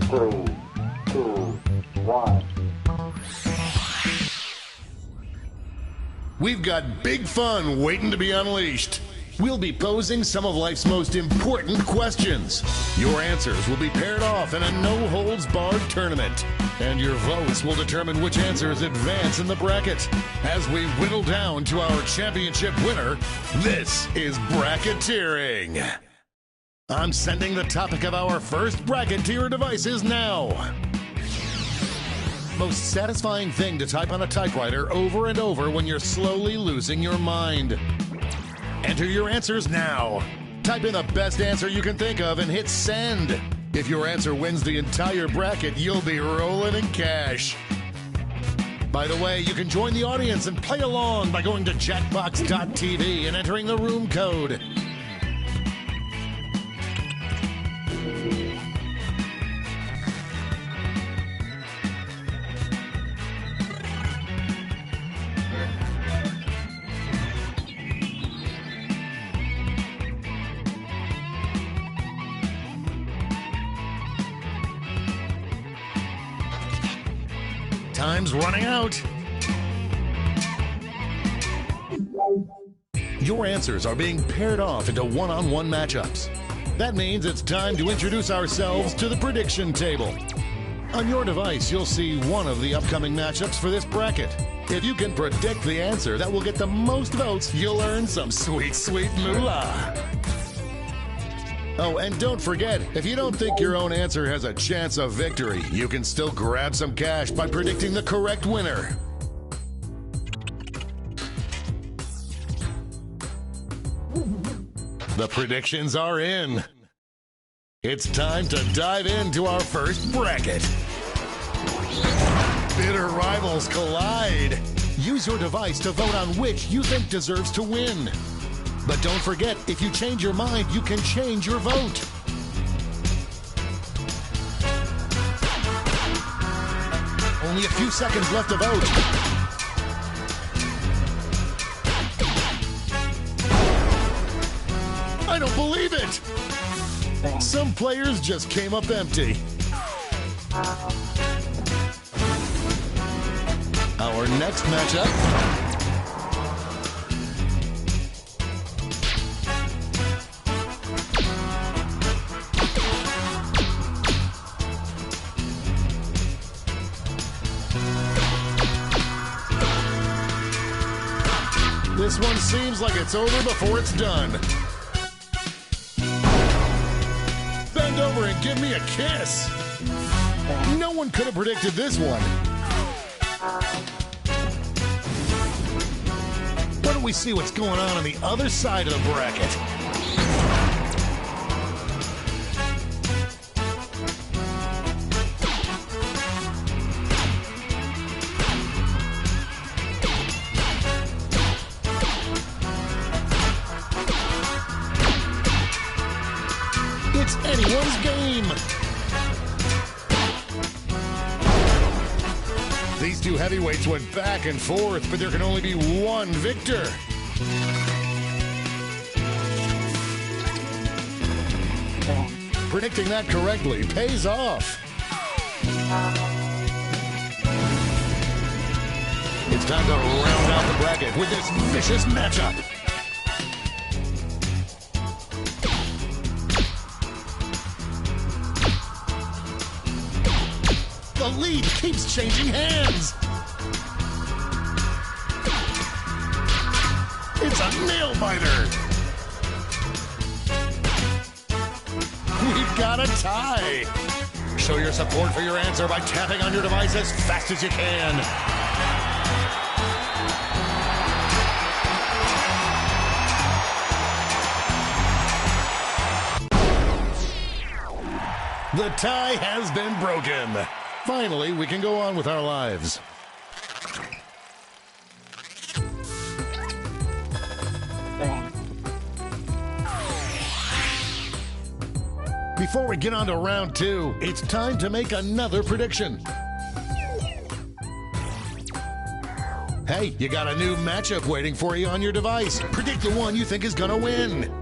Three, two, one. We've got big fun waiting to be unleashed. We'll be posing some of life's most important questions. Your answers will be paired off in a no-holds-barred tournament. And your votes will determine which answers advance in the bracket. As we whittle down to our championship winner, this is bracketeering. I'm sending the topic of our first bracket to your devices now. Most satisfying thing to type on a typewriter over and over when you're slowly losing your mind. Enter your answers now. Type in the best answer you can think of and hit send. If your answer wins the entire bracket, you'll be rolling in cash. By the way, you can join the audience and play along by going to jackbox.tv and entering the room code. Time's running out. Your answers are being paired off into one-on-one matchups. That means it's time to introduce ourselves to the prediction table. On your device, you'll see one of the upcoming matchups for this bracket. If you can predict the answer that will get the most votes, you'll earn some sweet, sweet moolah. Oh, and don't forget, if you don't think your own answer has a chance of victory, you can still grab some cash by predicting the correct winner. The predictions are in. It's time to dive into our first bracket. Bitter rivals collide. Use your device to vote on which you think deserves to win. But don't forget, if you change your mind, you can change your vote. Only a few seconds left to vote. I don't believe it! Some players just came up empty. Our next matchup. This one seems like it's over before it's done. Bend over and give me a kiss. No one could have predicted this one. Why don't we see what's going on the other side of the bracket? It's anyone's game. These two heavyweights went back and forth, but there can only be one victor. Predicting that correctly pays off. It's time to round out the bracket with this vicious matchup. The lead keeps changing hands. It's a nail-biter. We've got a tie. Show your support for your answer by tapping on your device as fast as you can. The tie has been broken. Finally, we can go on with our lives. Before we get on to round two, it's time to make another prediction. Hey, you got a new matchup waiting for you on your device. Predict the one you think is gonna win.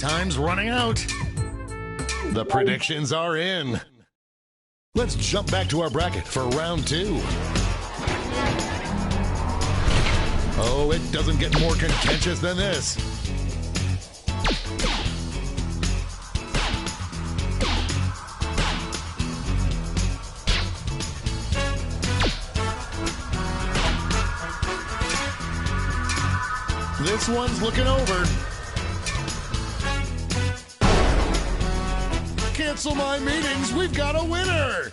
Time's running out. The predictions are in. Let's jump back to our bracket for round 2. Oh, it doesn't get more contentious than this. This one's looking over. Cancel my meetings, we've got a winner!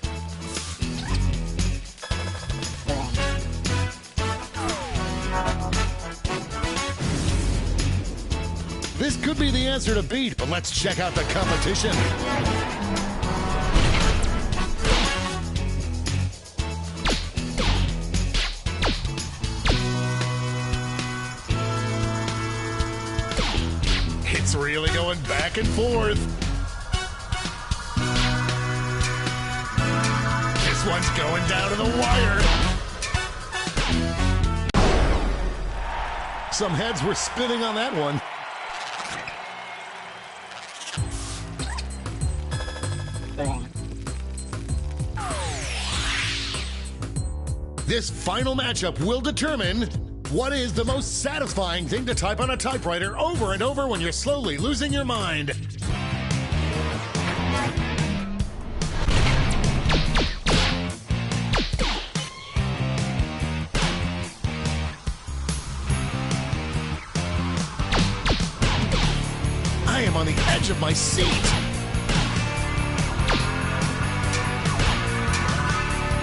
This could be the answer to beat, but let's check out the competition. It's really going back and forth. This one's going down to the wire. Some heads were spinning on that one. This final matchup will determine what is the most satisfying thing to type on a typewriter over and over when you're slowly losing your mind. I am on the edge of my seat.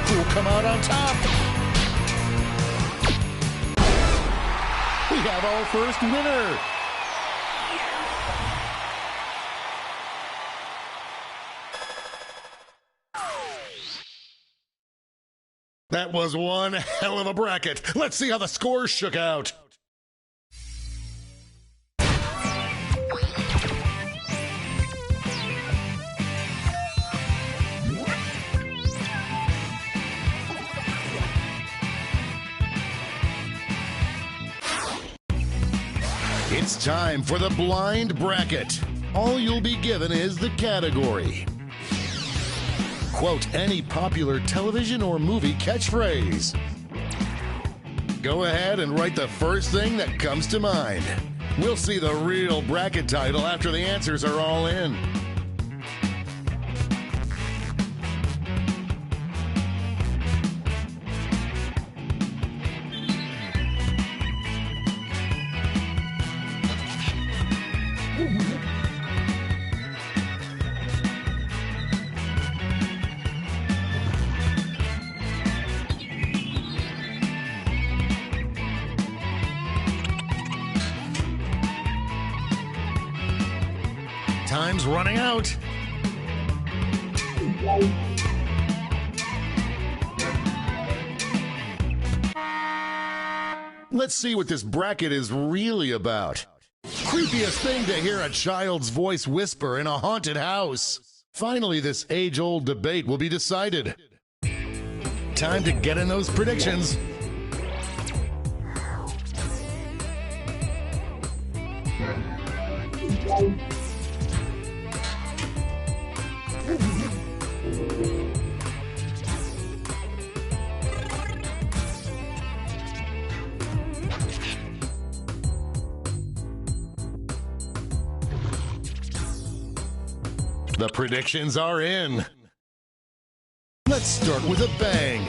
Who will come out on top? We have our first winner. That was one hell of a bracket. Let's see how the scores shook out. It's time for the blind bracket. All you'll be given is the category. Quote any popular television or movie catchphrase. Go ahead and write the first thing that comes to mind. We'll see the real bracket title after the answers are all in. Time's running out. Let's see what this bracket is really about. Creepiest thing to hear a child's voice whisper in a haunted house. Finally, this age-old debate will be decided. Time to get in those predictions. The predictions are in. Let's start with a bang.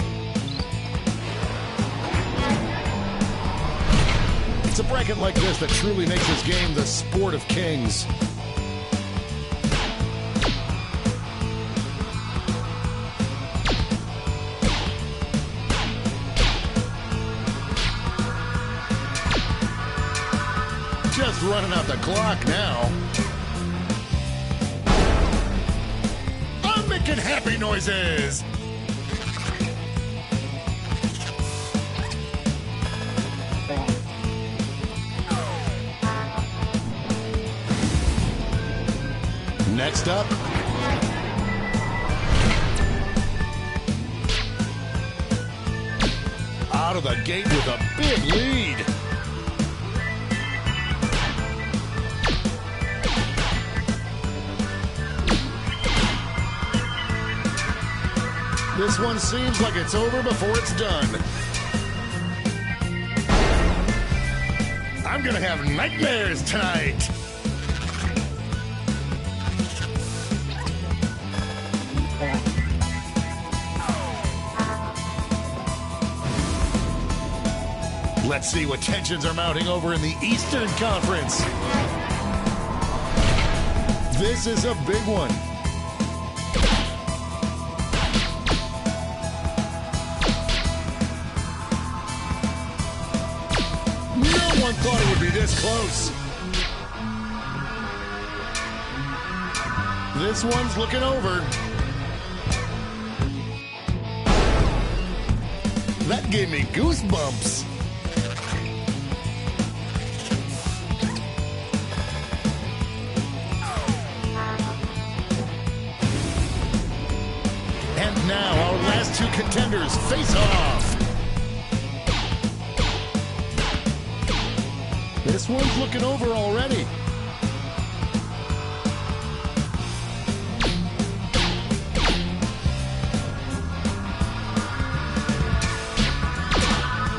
It's a bracket like this that truly makes this game the sport of kings. Just running out the clock now. I'm making happy noises. Next up, out of the gate with a big lead. This one seems like it's over before it's done. I'm gonna have nightmares tonight. Let's see what tensions are mounting over in the Eastern Conference. This is a big one. No one thought it would be this close. This one's looking over. That gave me goosebumps. And now our last two contenders face off. This one's looking over already.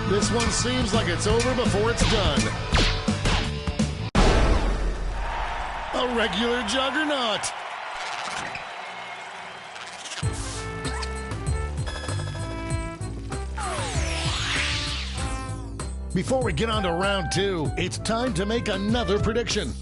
This one seems like it's over before it's done. A regular juggernaut. Before we get on to round two, it's time to make another prediction.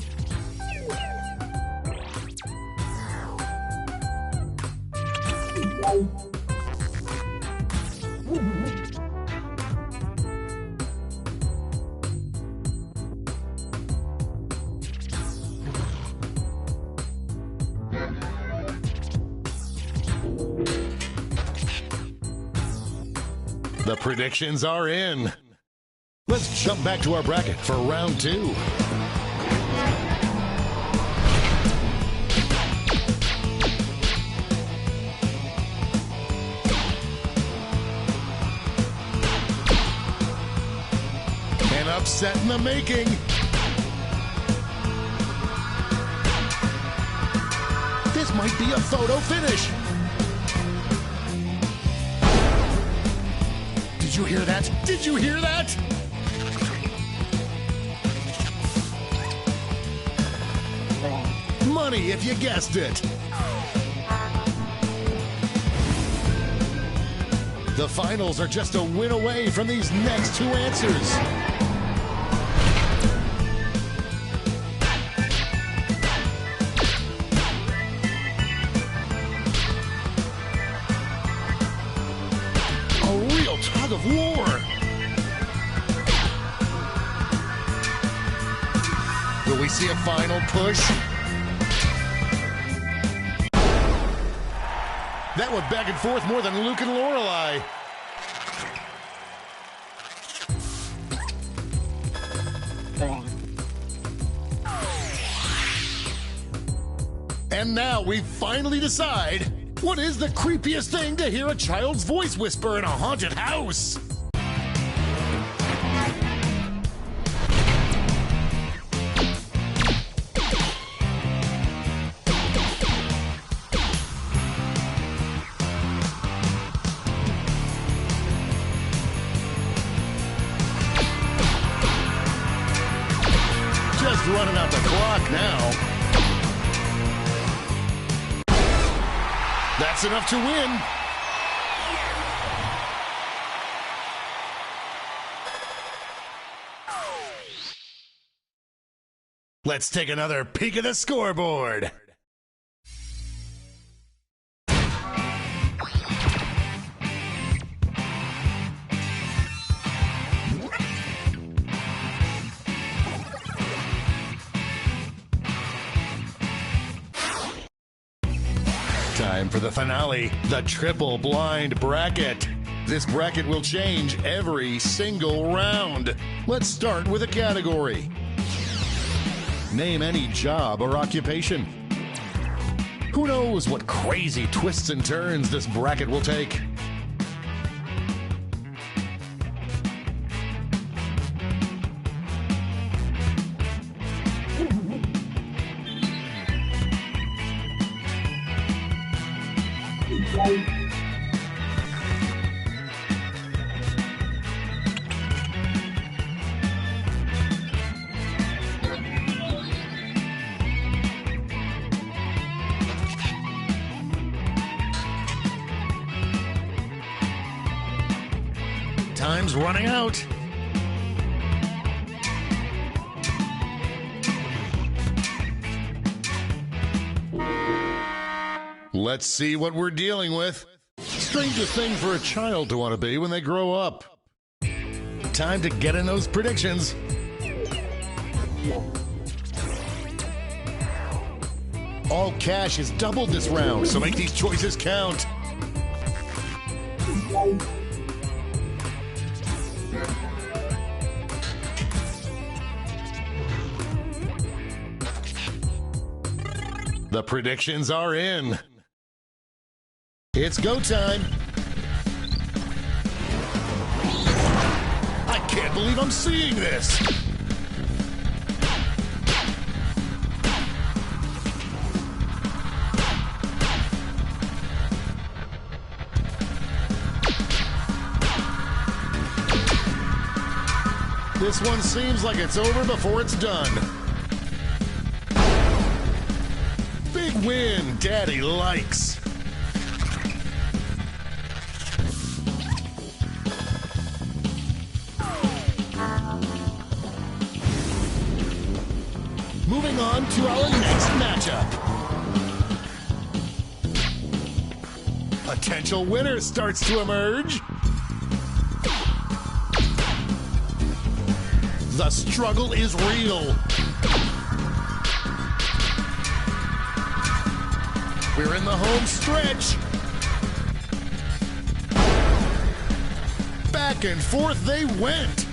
The predictions are in. Let's jump back to our bracket for round two. An upset in the making. This might be a photo finish. Did you hear that? Did you hear that? Money if you guessed it. The finals are just a win away from these next two answers. A real tug of war. Will we see a final push? That went back and forth more than Luke and Lorelei. And now we finally decide, what is the creepiest thing to hear a child's voice whisper in a haunted house? Just running out the clock now. That's enough to win. Let's take another peek at the scoreboard. Time for the finale, the triple blind bracket. This bracket will change every single round. Let's start with a category. Name any job or occupation. Who knows what crazy twists and turns this bracket will take? time's running out. Let's see what we're dealing with. Strangest thing for a child to want to be when they grow up. Time to get in those predictions. All cash is doubled this round, so make these choices count. The predictions are in. It's go time. I can't believe I'm seeing this. This one seems like it's over before it's done. Big win, Daddy likes. Moving on to our next matchup. Potential winner starts to emerge. The struggle is real. We're in the home stretch. Back and forth they went.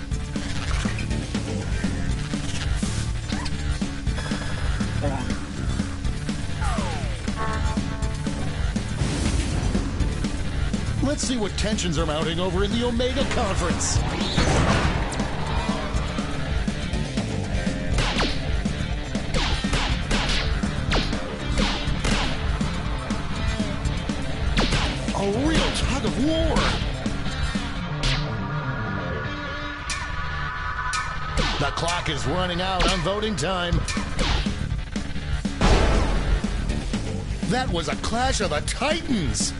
Let's see what tensions are mounting over in the Omega Conference. A real tug of war. The clock is running out on voting time. That was a clash of the Titans.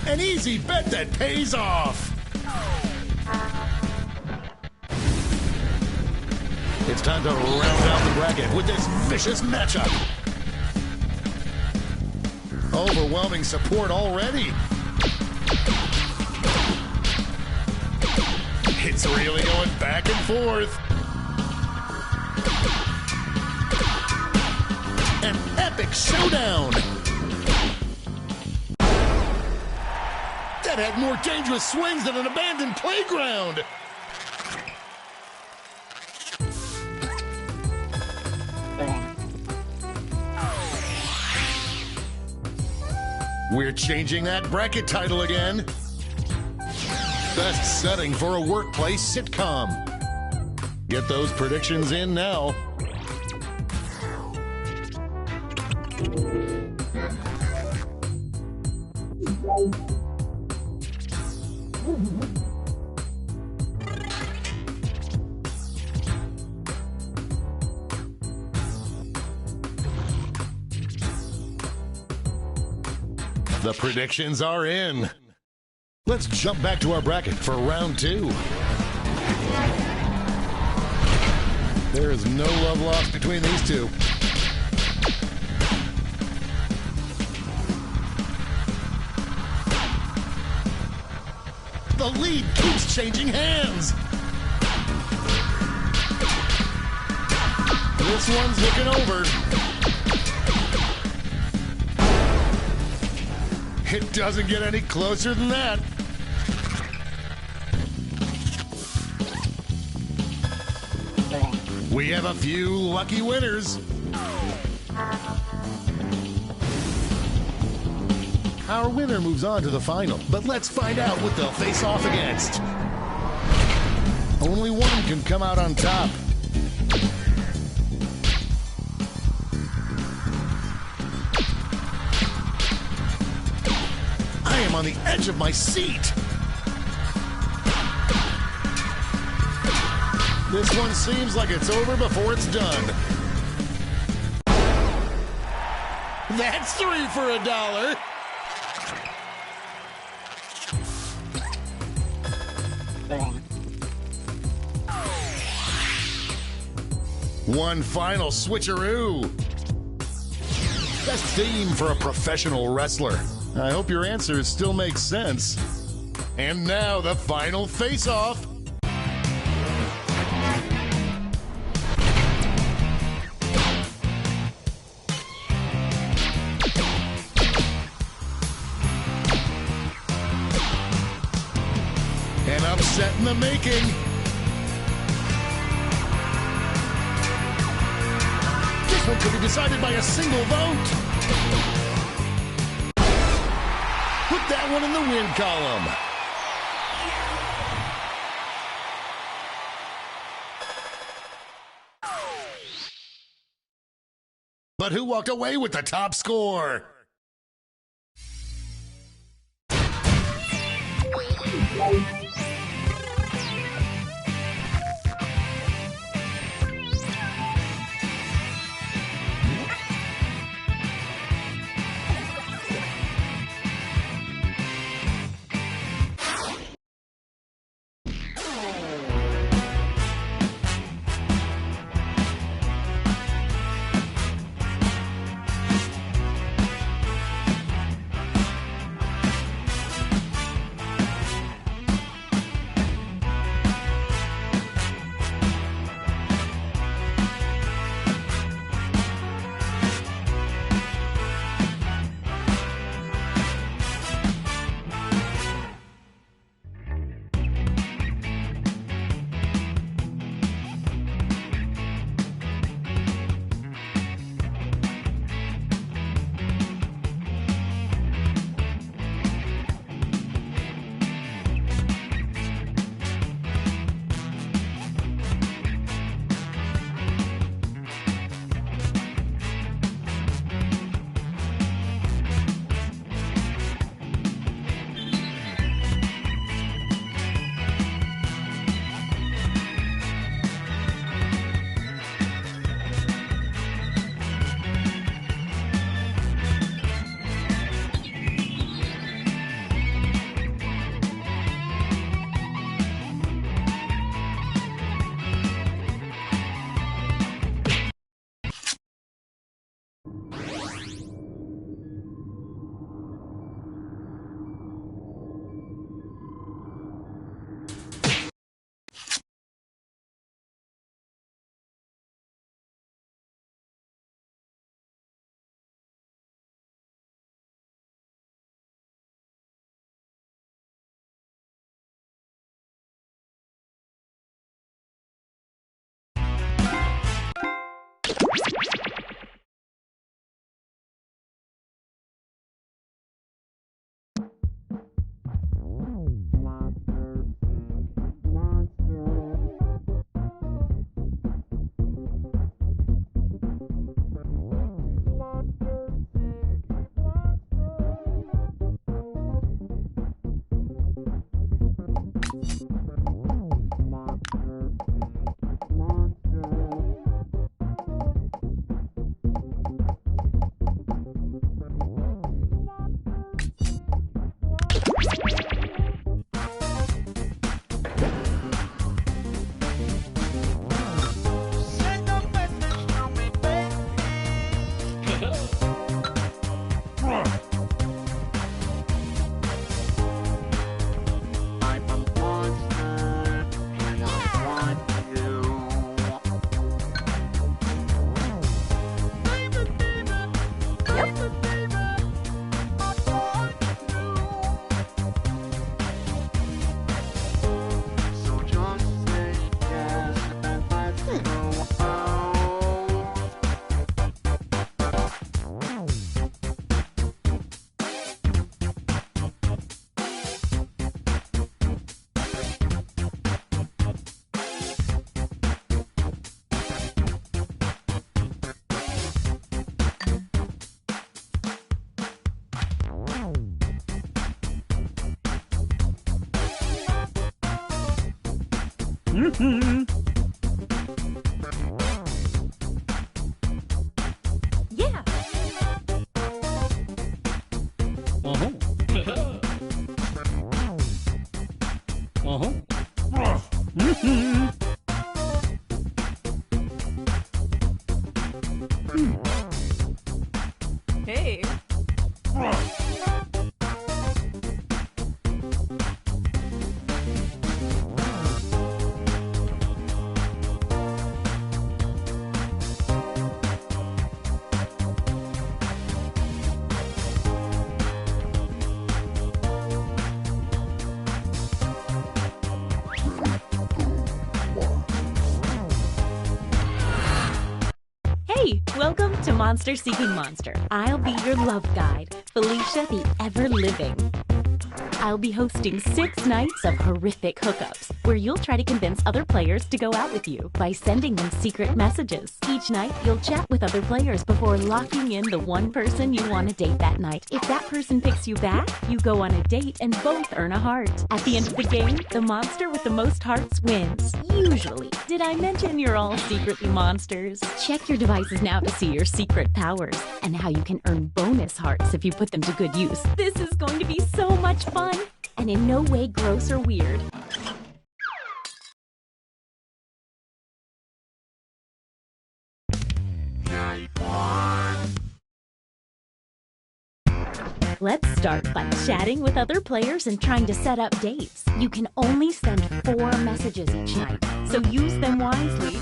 An easy bet that pays off. It's time to round out the bracket with this vicious matchup. Overwhelming support already. It's really going back and forth. An epic showdown. That had more dangerous swings than an abandoned playground. We're changing that bracket title again. Best setting for a workplace sitcom. Get those predictions in now. The predictions are in. Let's jump back to our bracket for round two. There is no love lost between these two. The lead keeps changing hands. This one's looking over. It doesn't get any closer than that. We have a few lucky winners. Our winner moves on to the final, but let's find out what they'll face off against. Only one can come out on top. I am on the edge of my seat. This one seems like it's over before it's done. That's $3 for $1. One final switcheroo. Best theme for a professional wrestler. I hope your answers still make sense. And now the final face-off. An upset in the making. This one could be decided by a single vote. Put that one in the win column. But who walked away with the top score? Yeah. Uh-huh. monster-seeking monster. I'll be your love guide, Felicia the Ever-Living. I'll be hosting 6 nights of horrific hookups, where you'll try to convince other players to go out with you by sending them secret messages. Each night, you'll chat with other players before locking in the one person you want to date that night. If that person picks you back, you go on a date and both earn a heart. At the end of the game, the monster with the most hearts wins. Usually. Did I mention you're all secretly monsters? Check your devices now to see your secret powers and how you can earn bonus hearts if you put them to good use. This is going to be so much fun, and in no way gross or weird. Let's start by chatting with other players and trying to set up dates. You can only send 4 messages each night, so use them wisely.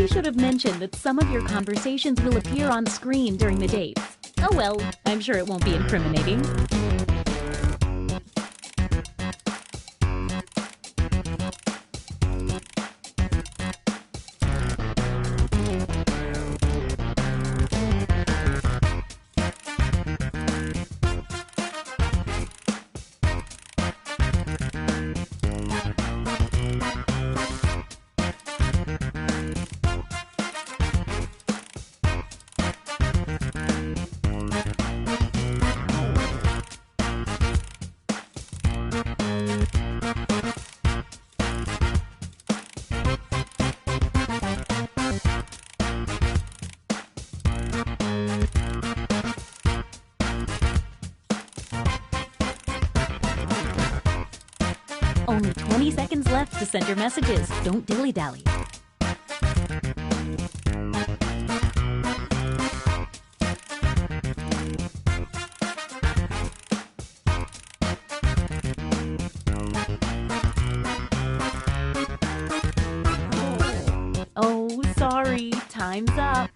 Should have mentioned that some of your conversations will appear on screen during the dates. Oh well, I'm sure it won't be incriminating. Only 20 seconds left to send your messages. Don't dilly-dally. Oh, sorry. Time's up.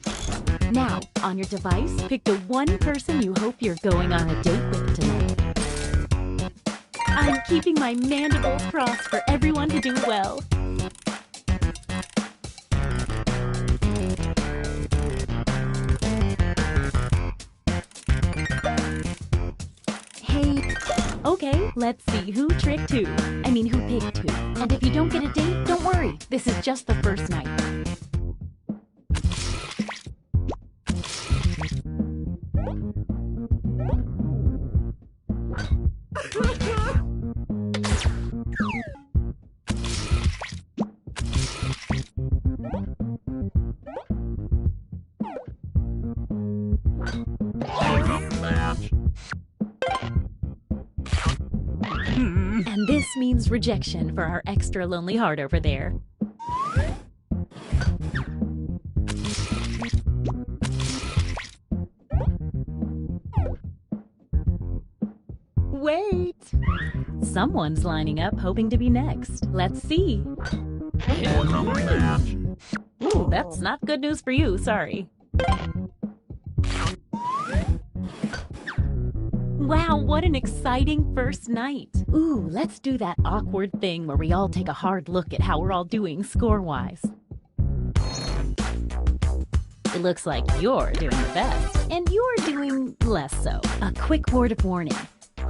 Now, on your device, pick the one person you hope you're going on a date with tonight. I'm keeping my mandibles crossed for everyone to do well. Hey, okay, let's see who tricked who. I mean, who picked who. And if you don't get a date, don't worry. This is just the first night. And this means rejection for our extra lonely heart over there. Wait! Someone's lining up hoping to be next. Let's see. Ooh, that's not good news for you, sorry. Wow, what an exciting first night. Ooh, let's do that awkward thing where we all take a hard look at how we're all doing score-wise. It looks like you're doing the best, and you're doing less so. A quick word of warning.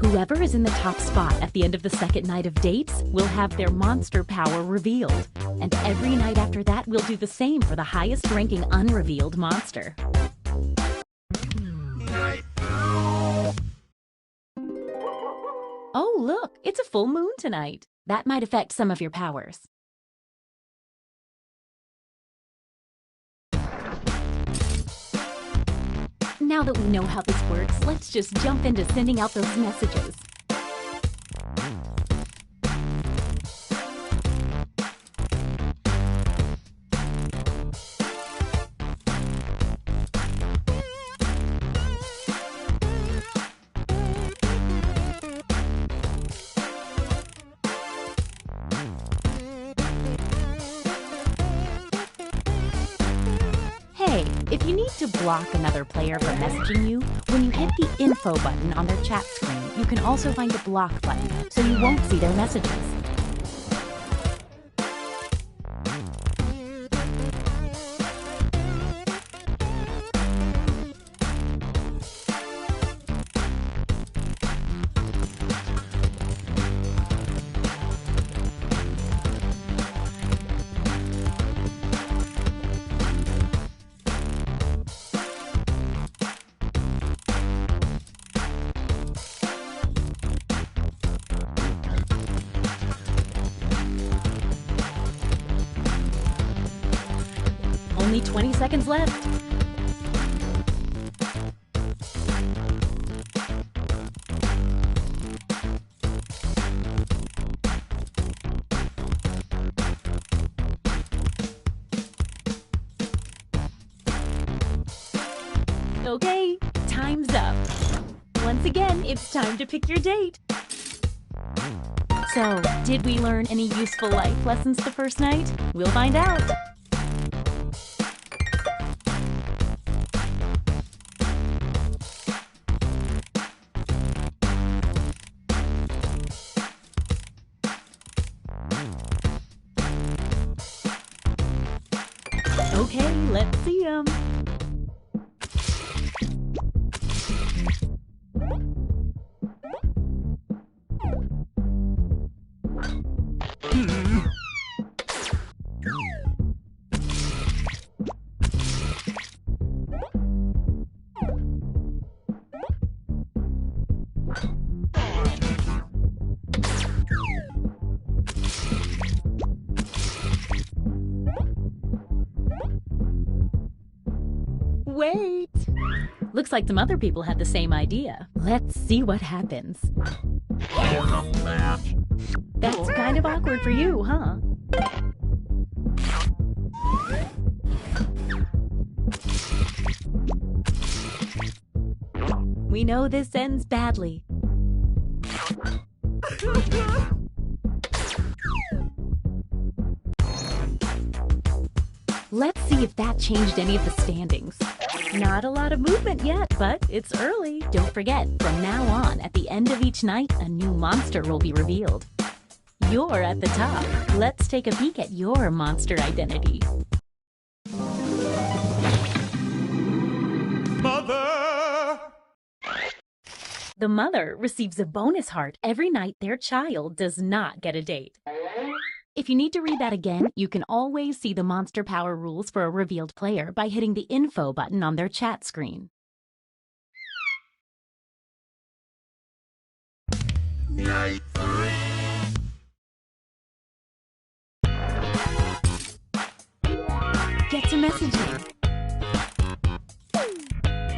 Whoever is in the top spot at the end of the second night of dates will have their monster power revealed. And every night after that, we'll do the same for the highest ranking unrevealed monster. Oh, look, it's a full moon tonight. That might affect some of your powers. Now that we know how this works, let's just jump into sending out those messages. Hey, if you need to block another player from messaging you, when you hit the info button on their chat screen, you can also find the block button, so you won't see their messages. Only 20 seconds left. Okay, time's up. Once again, it's time to pick your date. So, did we learn any useful life lessons the first night? We'll find out. Okay, let's see 'em. Wait! Looks like some other people had the same idea. Let's see what happens. That's kind of awkward for you, huh? We know this ends badly. Let's see if that changed any of the standings. Not a lot of movement yet, but it's early. Don't forget, from now on, at the end of each night, a new monster will be revealed. You're at the top. Let's take a peek at your monster identity. Mother! The mother receives a bonus heart every night their child does not get a date. If you need to read that again, you can always see the monster power rules for a revealed player by hitting the info button on their chat screen. Night 3. Get to messaging.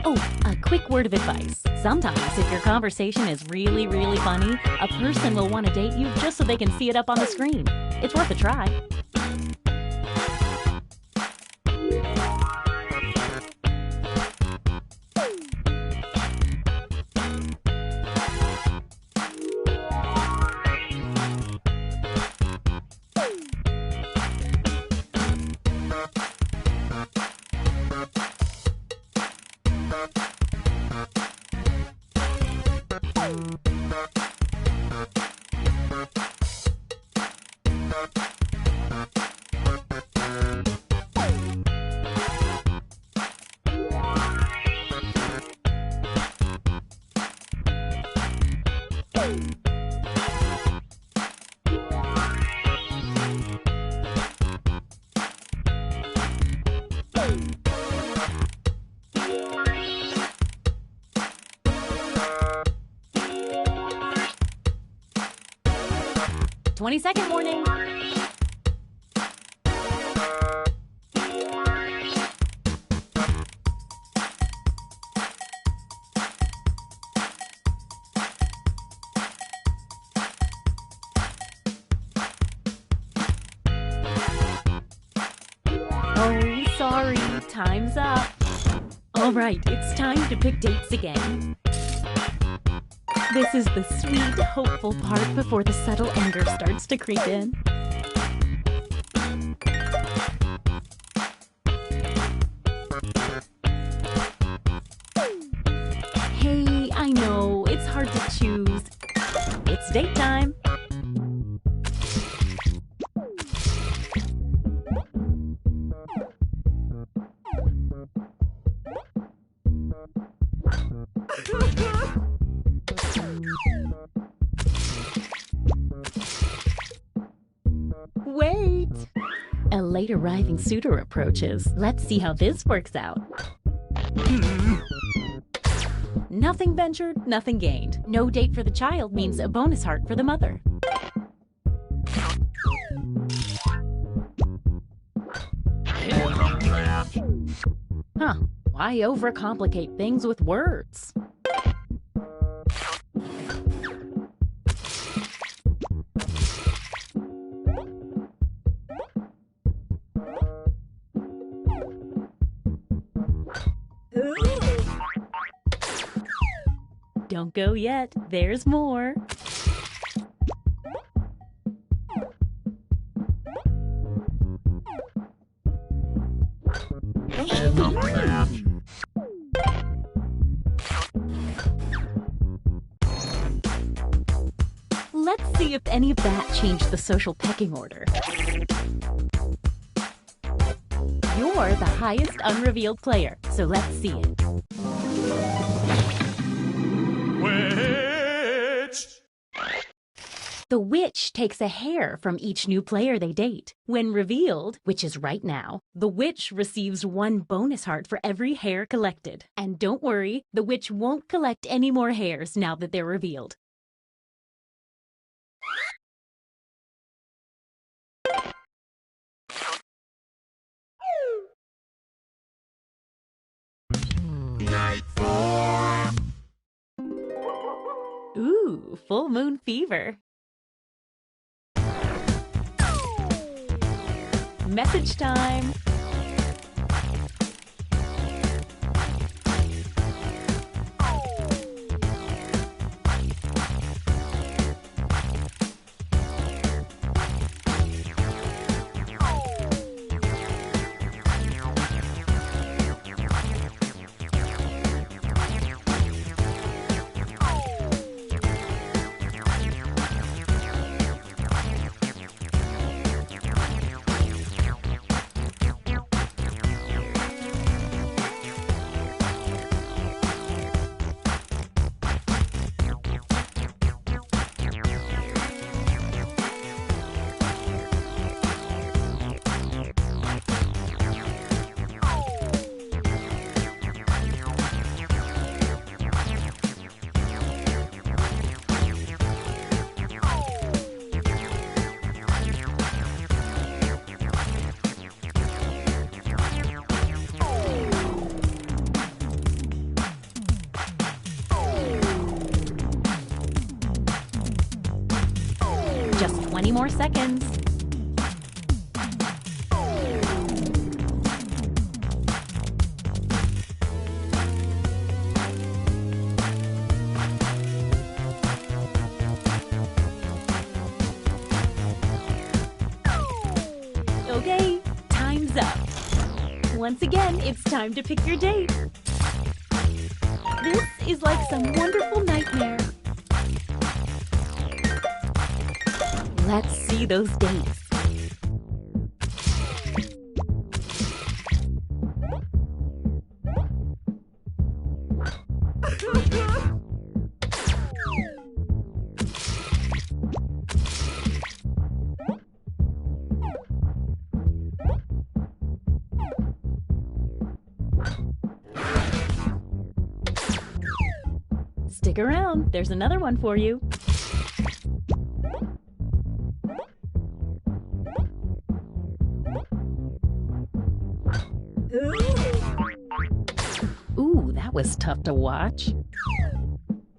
Oh, a quick word of advice. Sometimes, if your conversation is really, really funny, a person will want to date you just so they can see it up on the screen. It's worth a try. "20-second warning." Oh, sorry, time's up. All right, it's time to pick dates again. This is the sweet, hopeful part before the subtle anger starts to creep in. Hey, I know, it's hard to choose. It's date time. Wait! A late arriving suitor approaches. Let's see how this works out. Nothing ventured, nothing gained. No date for the child means a bonus heart for the mother. Huh, why overcomplicate things with words? Don't go yet, there's more. Let's see if any of that changed the social pecking order. You're the highest unrevealed player, so let's see it. Witch! The witch takes a hair from each new player they date. When revealed, which is right now, the witch receives 1 bonus heart for every hair collected. And don't worry, the witch won't collect any more hairs now that they're revealed. Night 4. Ooh, full moon fever. Message time. Just 20 more seconds. Okay, time's up. Once again, it's time to pick your date. This is like some wonderful nightmare. Let's see those dates. Stick around, there's another one for you. Ooh, that was tough to watch.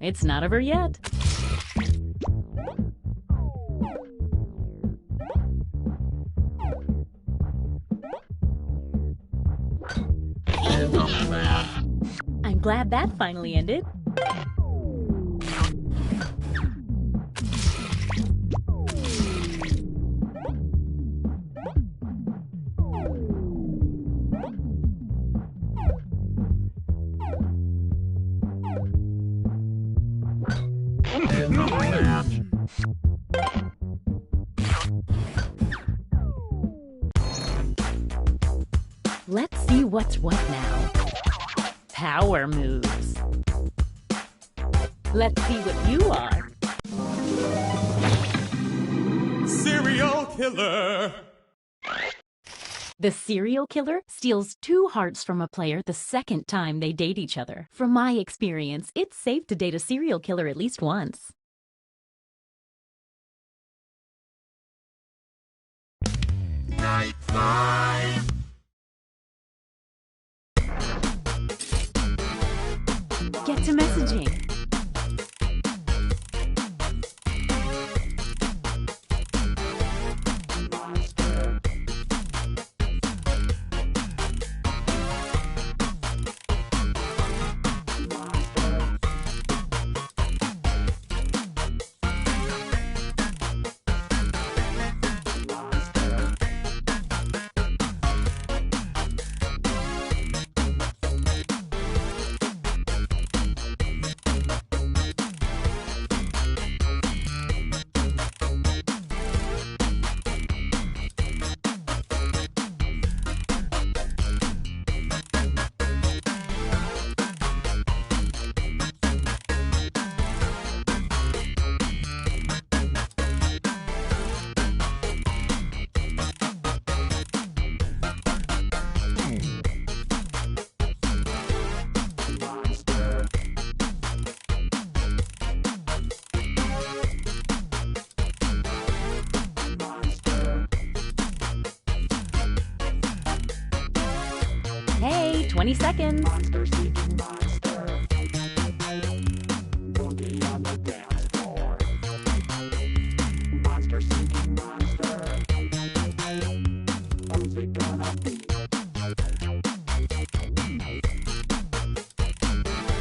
It's not over yet. Glad that finally ended. Let's see what's what now. Power moves. Let's see what you are. Serial killer. The serial killer steals 2 hearts from a player the second time they date each other. From my experience, it's safe to date a serial killer at least once. Night 5. Get to messaging. Hey, 20 seconds.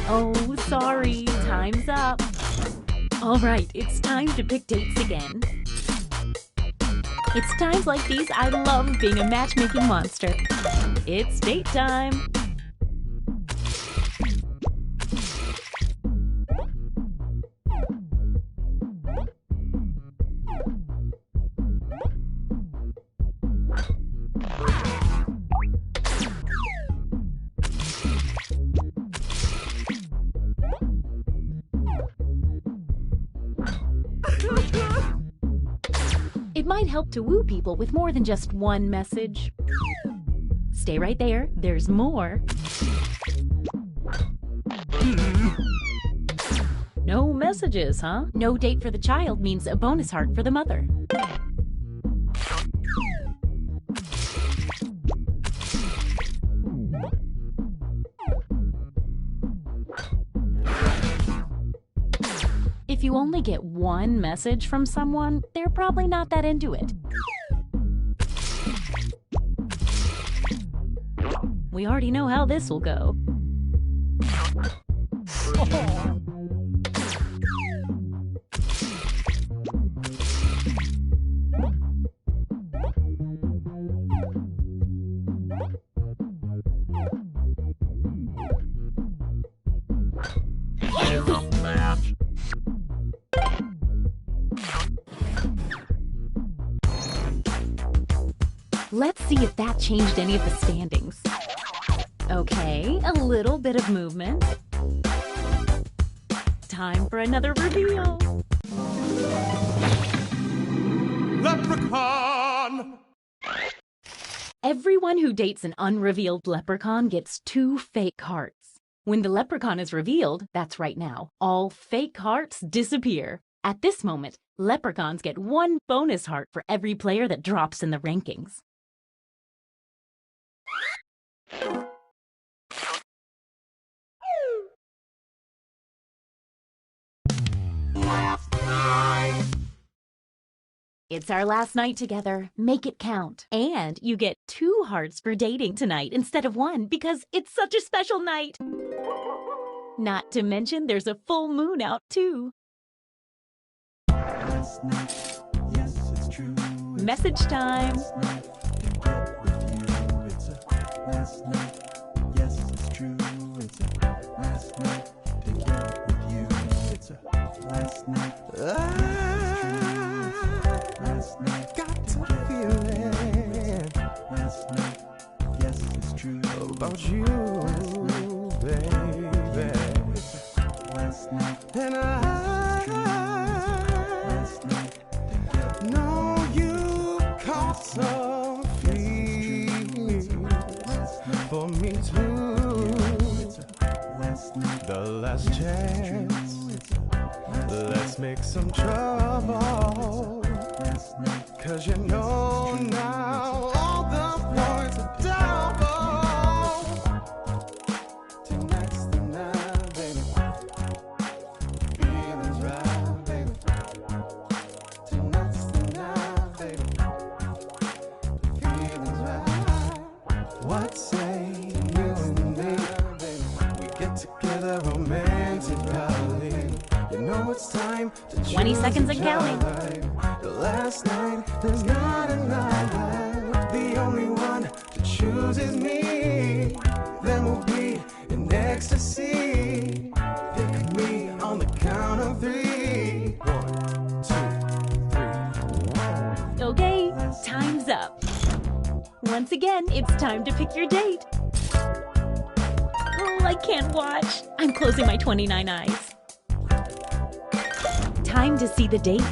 Oh, sorry, time's up. All right, it's time to pick dates again. It's times like these I love being a matchmaking monster. It's date time. It might help to woo people with more than just one message. Stay right there, there's more. No messages, huh? No date for the child means a bonus heart for the mother. If you only get one message from someone, they're probably not that into it. We already know how this will go. Let's see if that changed any of the standings. Okay, a little bit of movement. Time for another reveal. Leprechaun! Everyone who dates an unrevealed leprechaun gets 2 fake hearts. When the leprechaun is revealed, that's right now, all fake hearts disappear. At this moment, leprechauns get 1 bonus heart for every player that drops in the rankings. It's our last night together. Make it count. And you get 2 hearts for dating tonight instead of 1 because it's such a special night. Not to mention there's a full moon out too. Last night, yes, it's true. Message time. Last night, to get with you. It's a last night, yes, it's true. It's a last night, to get with you. It's a last night, last night, got to feel it. Last night, yes, it's true. About you, baby. Last night, and last night, know you caught some feelings for me too. The last chance, let's make some trouble. 'Cause you know now all the points are double. Tonight's the night, baby. Feelings right, baby. Tonight's the night, baby. Feelings right. What say you and me? We get together romantically. You know it's time to 20 seconds and counting. The last night, there's not another. The only one to choose is me. Then we'll be in ecstasy. Pick me on the count of 3. 1, 2, 3. Okay, time's up. Once again, it's time to pick your date. Oh, I can't watch. I'm closing my 29 eyes. Time to see the date.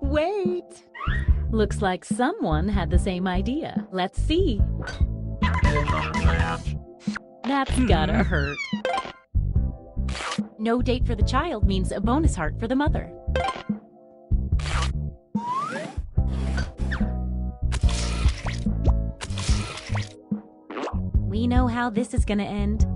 Wait! Looks like someone had the same idea. Let's see. That's gotta hurt. No date for the child means a bonus heart for the mother. We know how this is gonna end.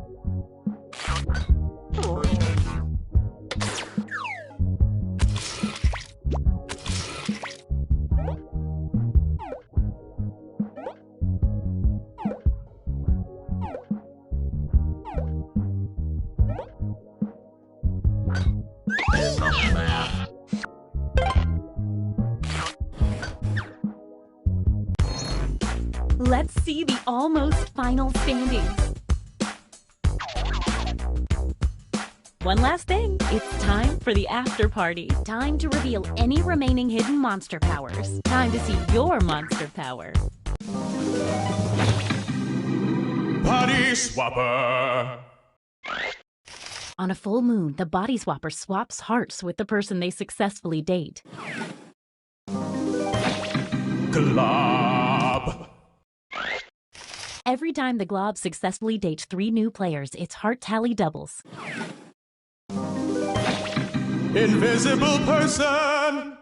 Let's see the almost final standings. One last thing, it's time for the after party. Time to reveal any remaining hidden monster powers. Time to see your monster power. Body swapper. On a full moon, the body swapper swaps hearts with the person they successfully date. Glob. Every time the glob successfully dates 3 new players, its heart tally doubles. Invisible person.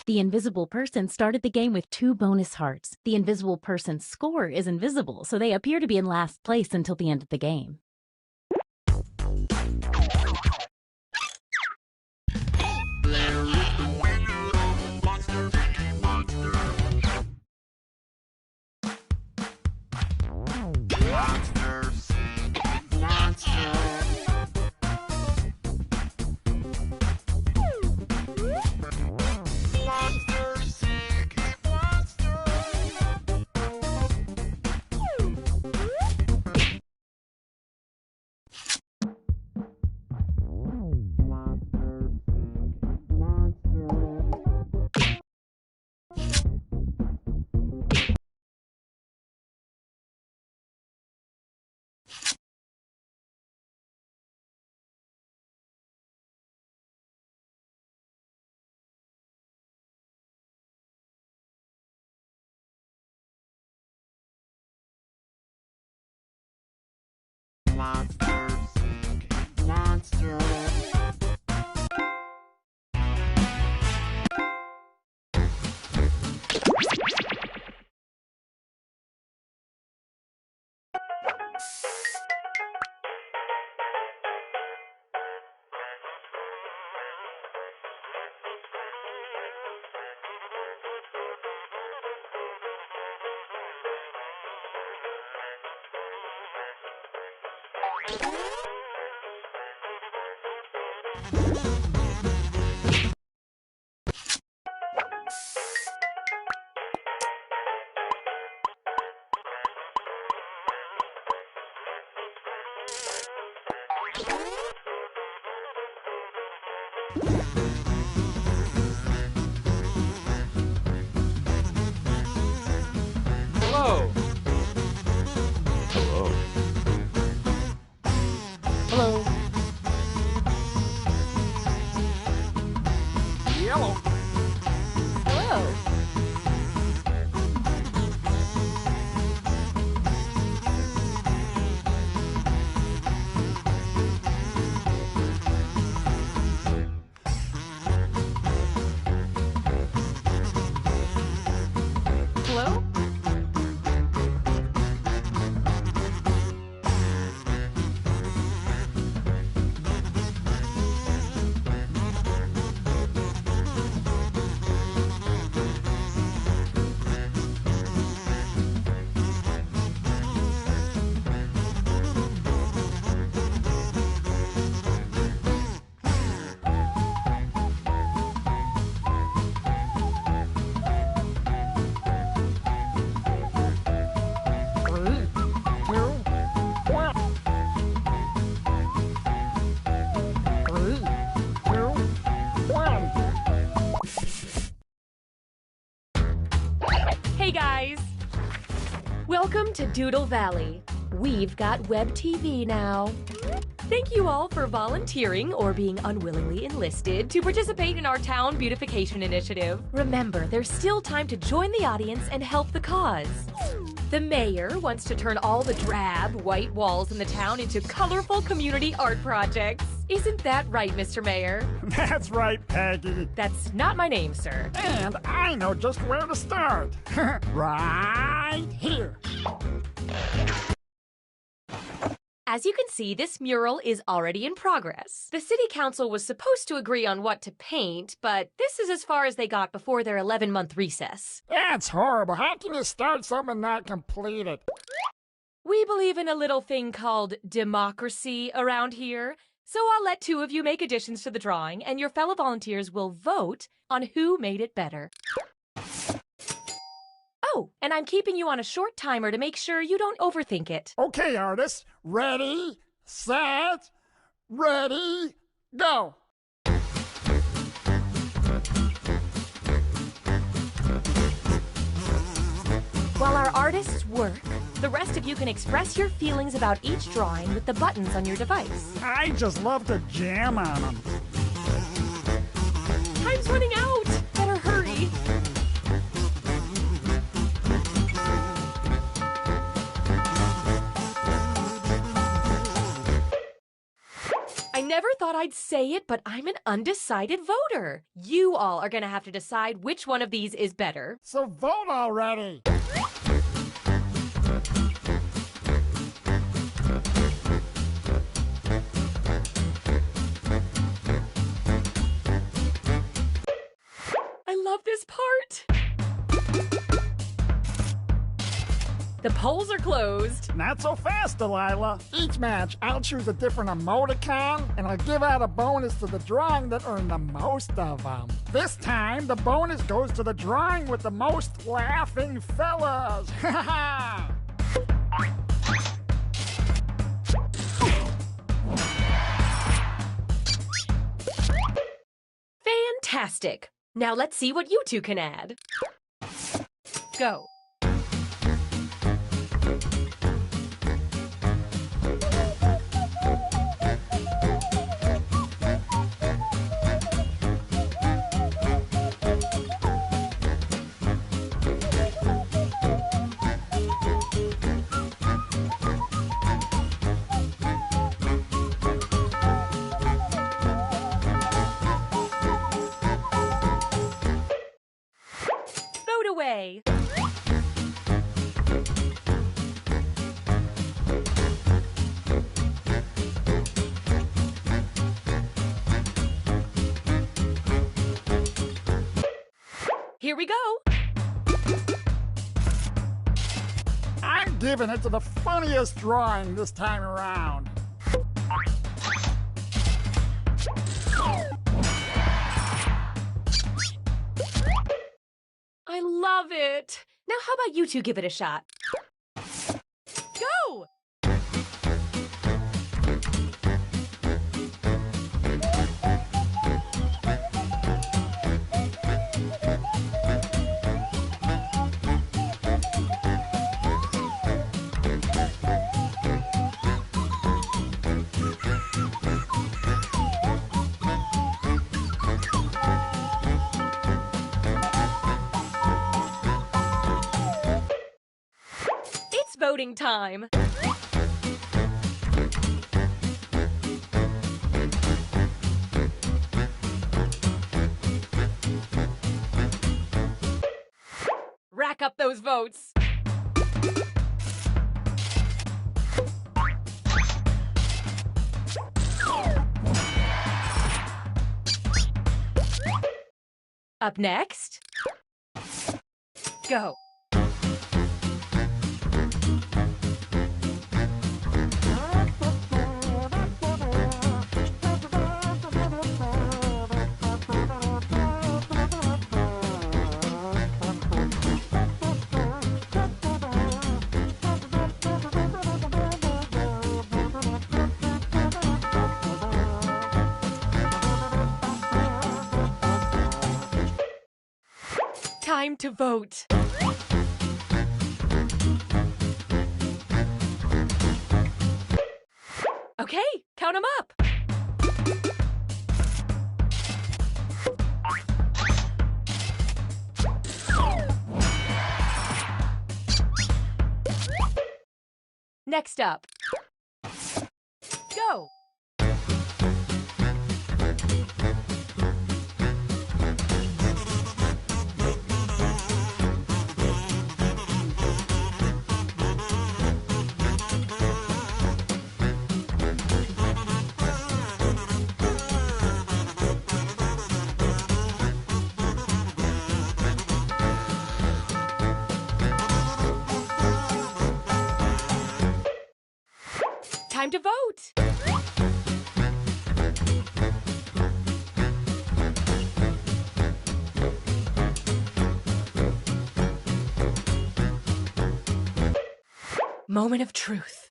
The invisible person started the game with 2 bonus hearts. The invisible person's score is invisible, so they appear to be in last place until the end of the game. Monsters. Hello. Hello. Hello. Yellow. Hello. Hello? Hey guys! Welcome to Doodle Valley. We've got web TV now. Thank you all for volunteering or being unwillingly enlisted to participate in our town beautification initiative. Remember, there's still time to join the audience and help the cause. The mayor wants to turn all the drab, white walls in the town into colorful community art projects. Isn't that right, Mr. Mayor? That's right, Peggy. That's not my name, sir. And I know just where to start. Right here. As you can see, this mural is already in progress. The city council was supposed to agree on what to paint, but this is as far as they got before their 11-month recess. That's horrible. How can you start something and not complete it? We believe in a little thing called democracy around here, so I'll let two of you make additions to the drawing, and your fellow volunteers will vote on who made it better. Oh, and I'm keeping you on a short timer to make sure you don't overthink it. Okay, artists. Ready, set, ready, go. While our artists work, the rest of you can express your feelings about each drawing with the buttons on your device. I just love to jam on them. Time's running out! Better hurry! I never thought I'd say it, but I'm an undecided voter. You all are gonna have to decide which one of these is better. So vote already. I love this part. The polls are closed. Not so fast, Delilah. Each match, I'll choose a different emoticon, and I'll give out a bonus to the drawing that earned the most of them. This time, the bonus goes to the drawing with the most laughing fellas. Ha ha! Fantastic. Now let's see what you two can add. Go. Vote away. Here we go. I'm giving it to the funniest drawing this time around. How about you two give it a shot? Go! It's voting time. Rack up those votes. Up next, go. Time to vote. Okay, count them up. Next up, go. Time to vote. Moment of truth.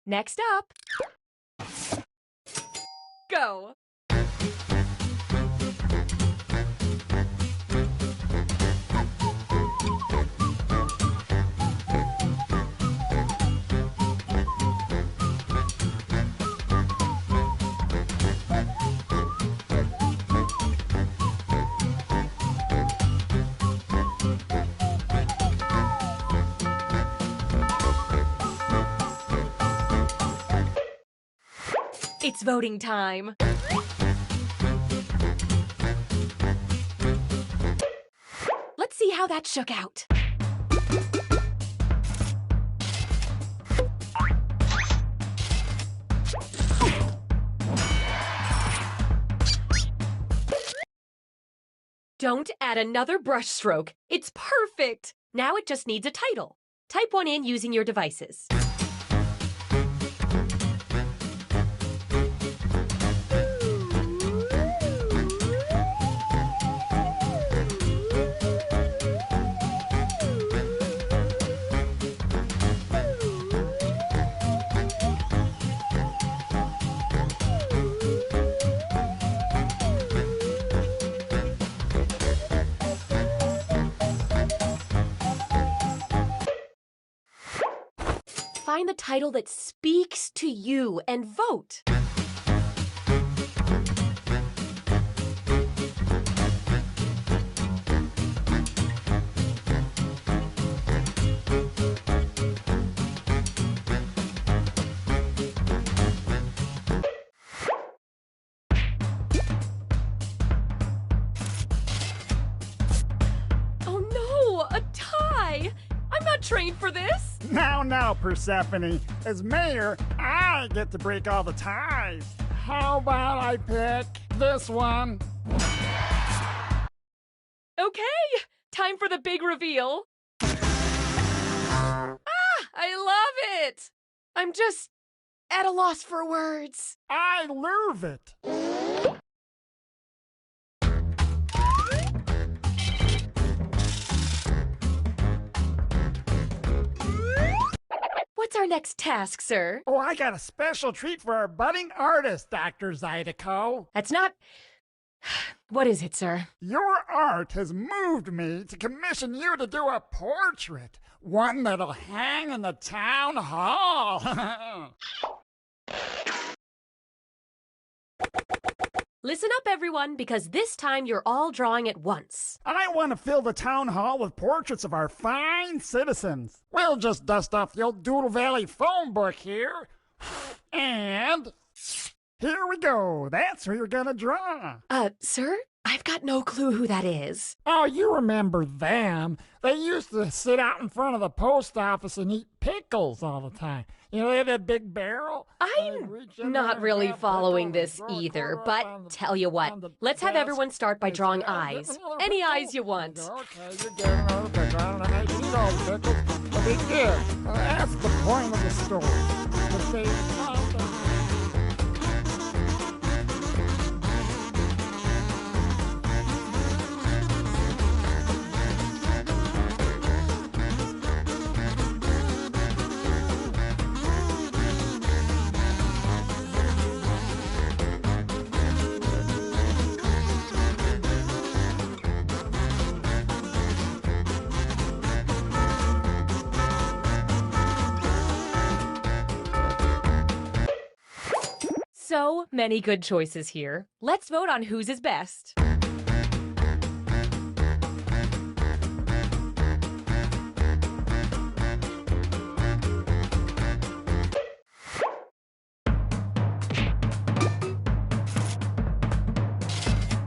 Next up, go. It's voting time. Let's see how that shook out. Don't add another brush stroke. It's perfect. Now it just needs a title. Type one in using your devices. Find the title that speaks to you and vote. Oh no, a tie! I'm not trained for this! Now, Persephone. As mayor, I get to break all the ties. How about I pick this one? Okay, time for the big reveal. Ah, I love it! I'm just at a loss for words. I love it. What's our next task, sir? Oh, I got a special treat for our budding artist, Dr. Zydeco. That's not... What is it, sir? Your art has moved me to commission you to do a portrait. One that'll hang in the town hall. Listen up, everyone, because this time you're all drawing at once. I want to fill the town hall with portraits of our fine citizens. We'll just dust off the old Doodle Valley phone book here. And here we go. That's who you're gonna draw. Sir? I've got no clue who that is. Oh, you remember them. They used to sit out in front of the post office and eat pickles all the time. You know, they had that big barrel. I'm not really following this either, but tell you what, let's have everyone start by drawing eyes. Any eyes you want. Okay, you get another pickle. I don't know how you eat all the pickles, but they did. That's the point of the story. But they So many good choices here. Let's vote on whose is best.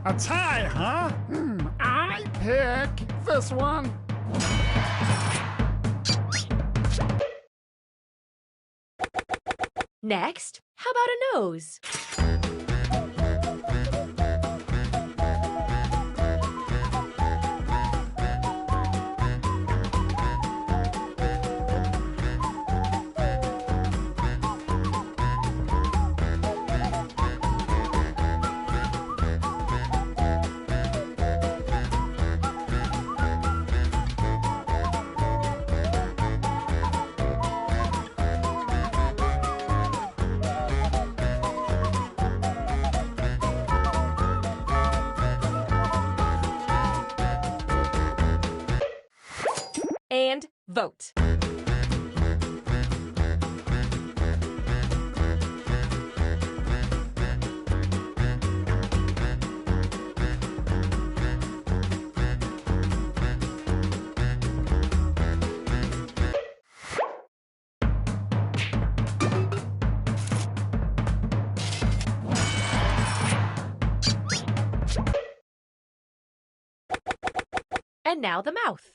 A tie, huh? I pick this one. Next, how about a nose? And vote. And now the mouth.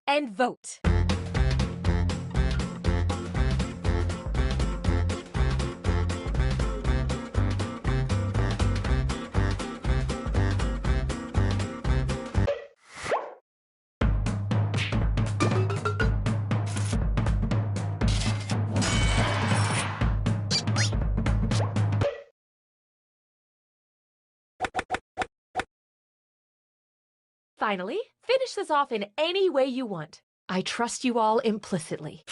And vote. Finally, finish this off in any way you want. I trust you all implicitly.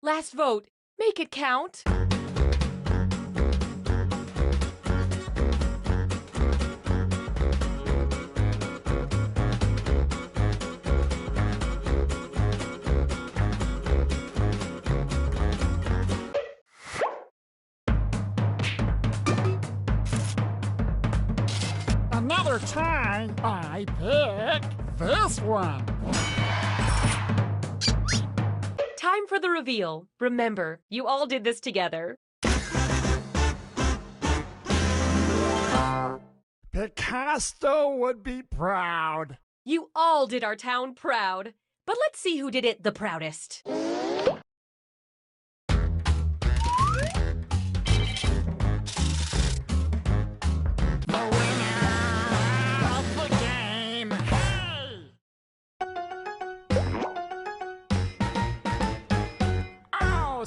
Last vote. Make it count. Another time, I pick this one. Time for the reveal. Remember, you all did this together. Picasso would be proud. You all did our town proud. But let's see who did it the proudest.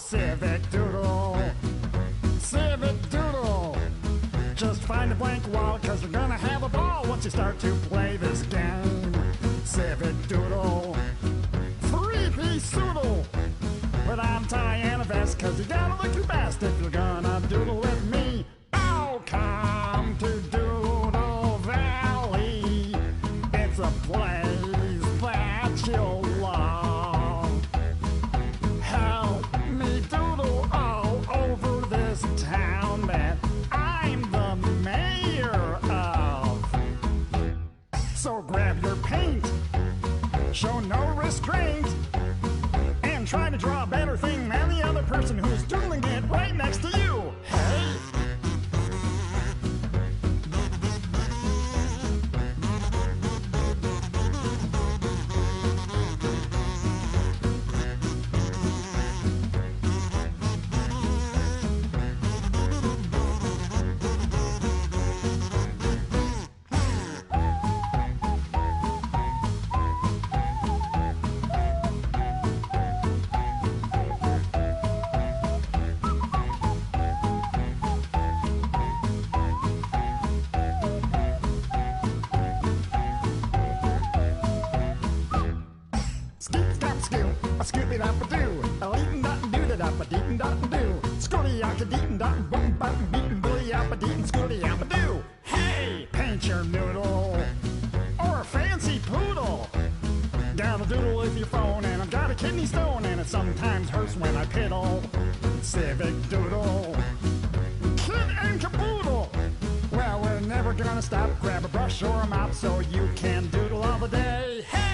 Civic Doodle, Civic Doodle. Just find a blank wall, cause you're gonna have a ball once you start to play this game. Civic Doodle, three-piece doodle. Put on tie and a vest, cause you gotta look your best if you're gonna doodle with me. Oh, come to Doodle Valley. It's a place that you'll love. Town that I'm the mayor of. So grab your paint, show no restraint, and try to draw a better thing than the other person who's doodling it right next to you. Hey! Scooby-Doo, a leetin' dot doo da da ba deetin' dot doo. Scooty-yaka deetin' dot boom bop beatin' bully-yapa deetin' scooty-yapa doo. Hey, paint your noodle or a fancy poodle. Got a doodle with your phone and I've got a kidney stone and it sometimes hurts when I piddle. Civic Doodle, Kid and Caboodle. Well, we're never gonna stop. Grab a brush or a mop so you can doodle all the day. Hey!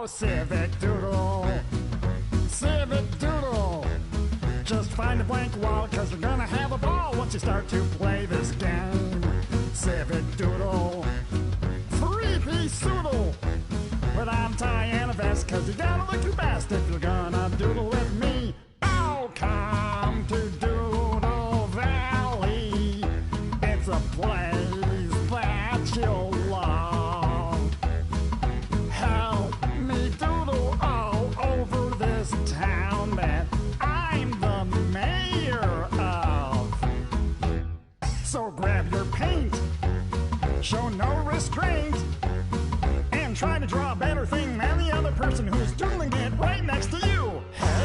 Civic Doodle, Civic Doodle. Just find a blank wall, cause you're gonna have a ball once you start to play this game. Civic Doodle, three-piece doodle. Put on tie and a vest, cause you gotta look your best if you're gonna doodle with me. Oh, come to Doodle Valley. It's a place that you'll love. Help me doodle all over this town that I'm the mayor of. So grab your paint, show no restraint, and try to draw a better thing than the other person who's doodling it right next to you. Hey!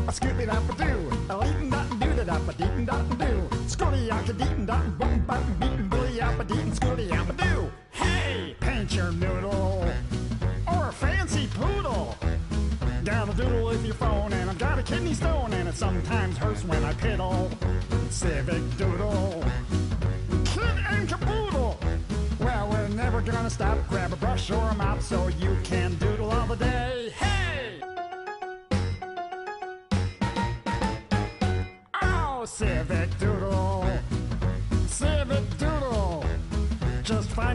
Scooby-Doo, a leetin' dot doo da da ba deetin' dot doo. Scooty-yaka deetin' dot boom bop beatin' bully-yapa deetin' scooty-yapa doo. Hey, paint your noodle or a fancy poodle. Got a doodle with your phone and I've got a kidney stone and it sometimes hurts when I piddle. Civic Doodle, Kid and Caboodle. Well, we're never gonna stop. Grab a brush or a mop so you can doodle all the day. Hey!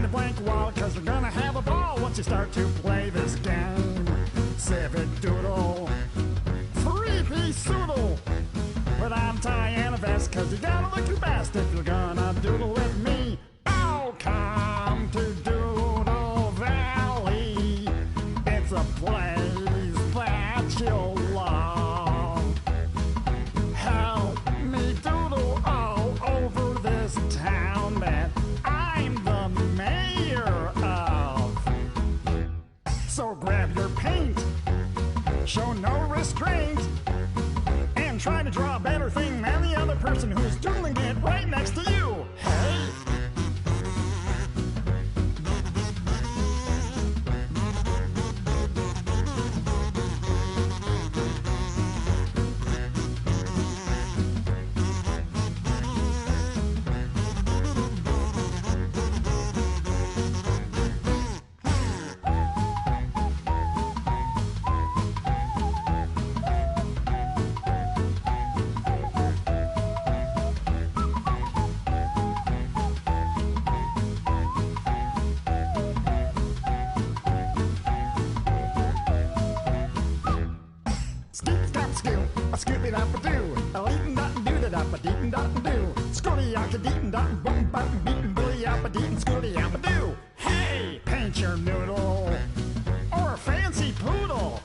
find a blank wall, cause you're gonna have a ball once you start to play this game. Civic Doodle, three-piece doodle. But I'm tying a vest, cause you gotta look your best if you're gonna doodle with me. Oh, come to Doodle Valley. It's a place that you'll love. Help me doodle all over this town that I'm the mayor of. So grab your paint, show no restraint, and try to draw a better thing than the other person who's doodling it right next to you. Hey! A scoopy dop a doo, a leetin dot and doo da dop a deetin dot and doo. Scooty yak a deetin dot and boom bop and beatin bully yap a deetin scooty yap a doo. Hey, paint your noodle or a fancy poodle.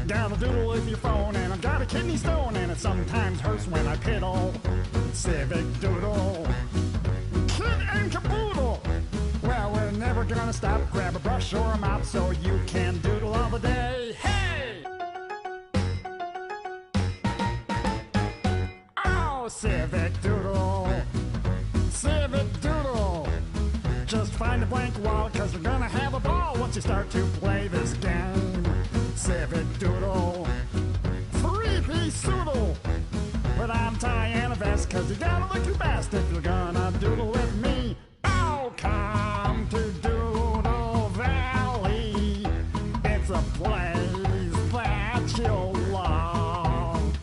Got a doodle with your phone and I've got a kidney stone and it sometimes hurts when I piddle. Civic Doodle, kid and caboodle. Well, we're never gonna stop. Grab a brush or a mop so you can doodle all the day. Hey! Civic Doodle, Civic Doodle. Just find a blank wall, cause you're gonna have a ball once you start to play this game. Civic Doodle, three-piece doodle. But I'm tying a vest, cause you gotta look your best if you're gonna doodle with me. Oh, come to Doodle Valley. It's a place that you'll love.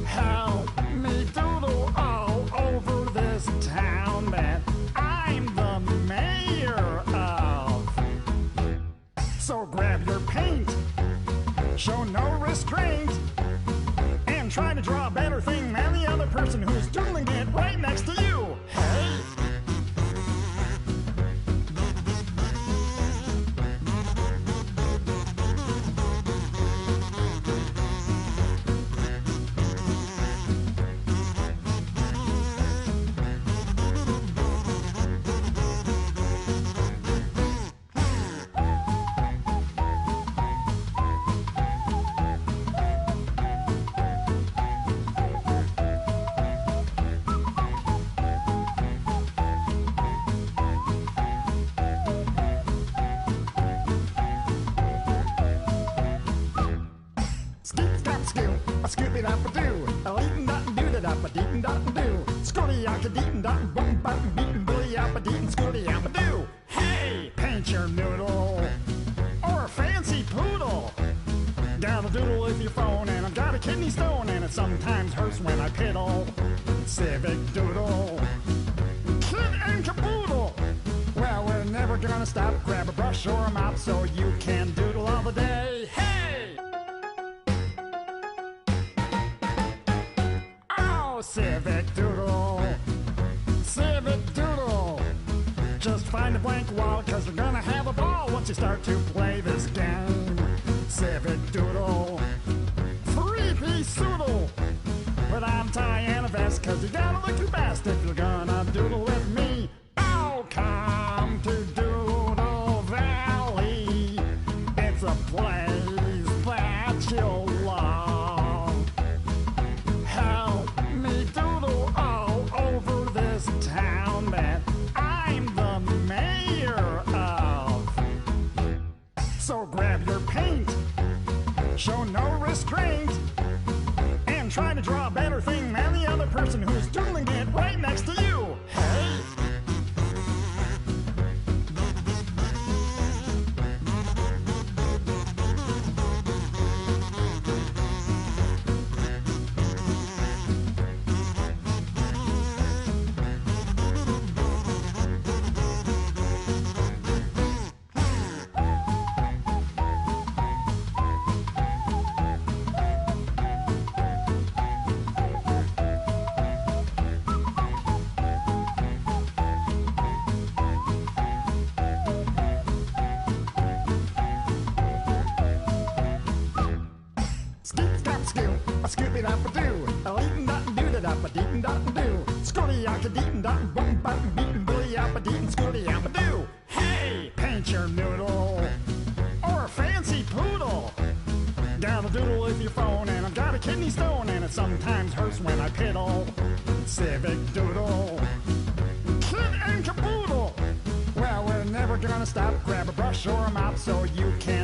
Help me doodle all over this town that I'm the mayor of. So grab your paint, show no restraint, and try to draw a better thing than the other person who's doodling it right next to you. Hey! A scoopy dop a doo, a leetin dot and doo da dop a deetin dot and doo. Scooty yak a deetin dot and boom bop and beatin bully yap a deetin scooty yap a doo. Hey, paint your noodle or a fancy poodle. Got a doodle with your phone and I've got a kidney stone and it sometimes hurts when I piddle. Civic Doodle, kid and caboodle. Well, we're never gonna stop. Grab a brush or a mop so you can doodle all the day. Hey! Civic Doodle, Civic Doodle. Just find a blank wall, cause you're gonna have a ball once you start to play this game. Civic Doodle, three-piece doodle. But I'm tying a vest, cause you gotta look your best if you're gonna doodle with me. Oh, come to Doodle Valley. It's a place that you'll love. Help me doodle all over this town that I'm the mayor of. So grab your paint, show no restraint, and try to draw a better thing than the other person who's doodling it right next to you. Hey! a scooby dap a doo, a leetin dot doo da dap a deetin dot doo, scooty yak a deetin dot boom bop beatin bully yap a deetin scooty yap a doo. Hey, paint your noodle or a fancy poodle. Got a doodle with your phone and I've got a kidney stone and it sometimes hurts when I piddle. Civic doodle, kid and caboodle. Well, we're never gonna stop. Grab a brush or a mop so you can